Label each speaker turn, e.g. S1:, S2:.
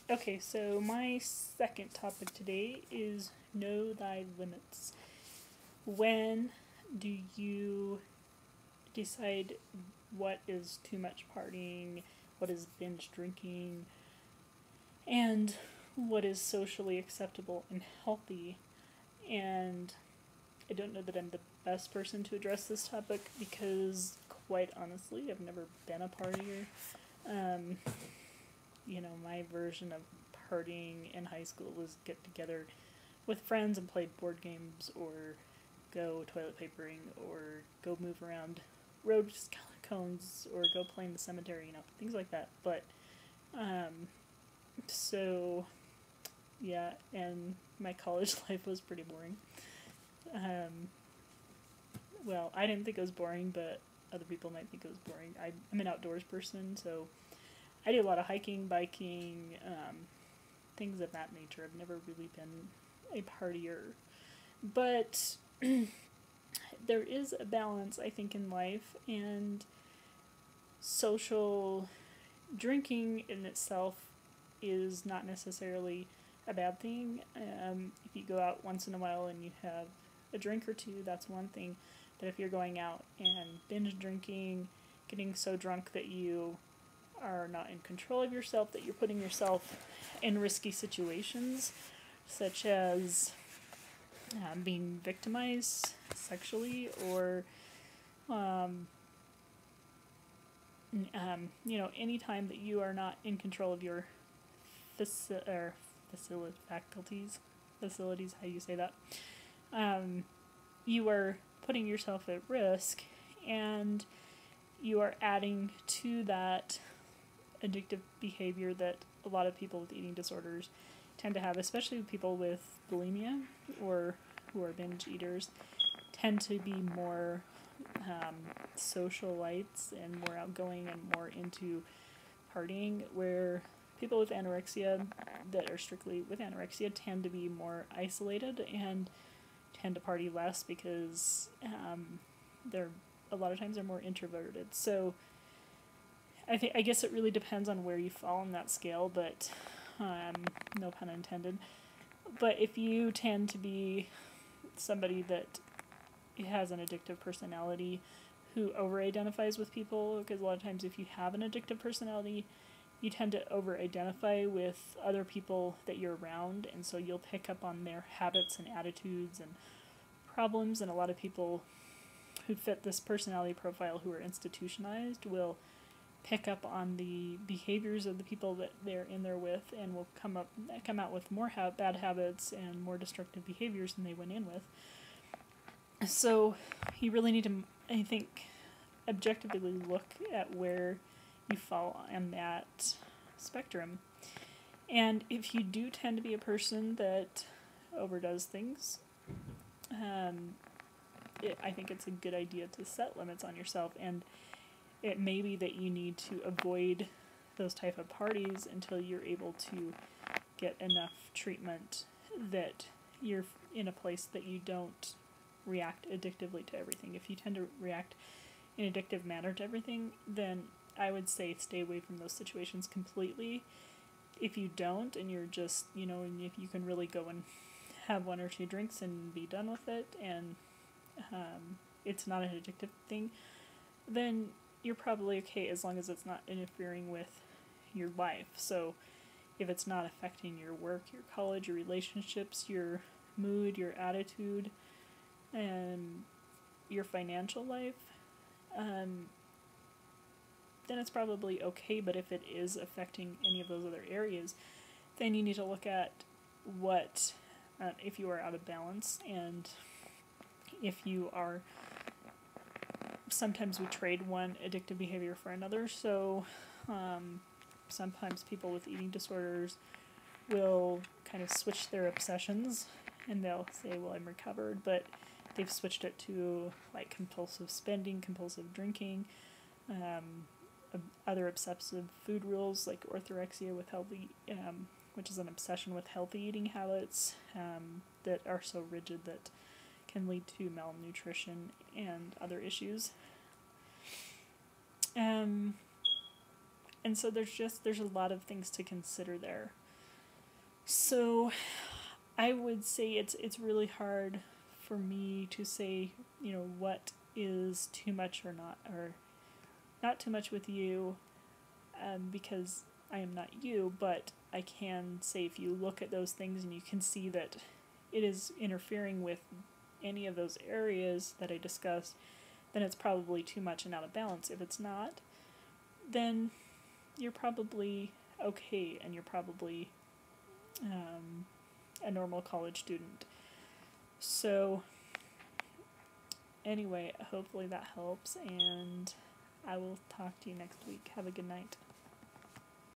S1: Okay, so my second topic today is know thy limits. When do you decide what is too much partying, what is binge drinking, and what is socially acceptable and healthy? And I don't know that I'm the best person to address this topic because, quite honestly, I've never been a partier. Um, my version of partying in high school was get together with friends and play board games or go toilet papering or go move around road cones or go play in the cemetery, things like that. But, so, yeah, and my college life was pretty boring. Um, well, I didn't think it was boring, but other people might think it was boring. I'm an outdoors person, so I do a lot of hiking, biking, things of that nature. I've never really been a partier. But there is a balance, I think, in life, and social drinking in itself is not necessarily a bad thing. If you go out once in a while and you have a drink or two, that's one thing. But if you're going out and binge drinking, getting so drunk that you are not in control of yourself, that you're putting yourself in risky situations, such as being victimized sexually or, any time that you are not in control of your facilities, how you say that, you are putting yourself at risk, and you are adding to that addictive behavior that a lot of people with eating disorders tend to have, especially people with bulimia or who are binge eaters, tend to be more socialites and more outgoing and more into partying, where people with anorexia that are strictly with anorexia tend to be more isolated and tend to party less because they're a lot of times they're more introverted. So I guess it really depends on where you fall on that scale, but no pun intended. But if you tend to be somebody that has an addictive personality who over-identifies with people, because a lot of times if you have an addictive personality, you tend to over-identify with other people that you're around, and so you'll pick up on their habits and attitudes and problems, and a lot of people who fit this personality profile who are institutionalized will pick up on the behaviors of the people that they're in there with and will come out with more bad habits and more destructive behaviors than they went in with. So you really need to, I think, objectively look at where you fall on that spectrum. And if you do tend to be a person that overdoes things, I think it's a good idea to set limits on yourself, and it may be that you need to avoid those type of parties until you're able to get enough treatment that you're in a place that you don't react addictively to everything. If you tend to react in an addictive manner to everything, then I would say stay away from those situations completely. If you don't, and you're just, and if you can really go and have one or two drinks and be done with it, and it's not an addictive thing, then you're probably okay as long as it's not interfering with your life. So if it's not affecting your work, your college, your relationships, your mood, your attitude, and your financial life, then it's probably okay. But if it is affecting any of those other areas, then you need to look at what, if you are out of balance, and if you are, sometimes we trade one addictive behavior for another. So sometimes people with eating disorders will kind of switch their obsessions, and they'll say, well, I'm recovered, but they've switched it to like compulsive spending, compulsive drinking, other obsessive food rules like orthorexia with healthy, which is an obsession with healthy eating habits that are so rigid that can lead to malnutrition and other issues. And so there's a lot of things to consider there. So I would say it's really hard for me to say, what is too much or not too much with you, because I am not you, but I can say if you look at those things and you can see that it is interfering with any of those areas that I discussed, then it's probably too much and out of balance. If it's not, then you're probably okay, and you're probably a normal college student. So anyway, hopefully that helps, and I will talk to you next week. Have a good night.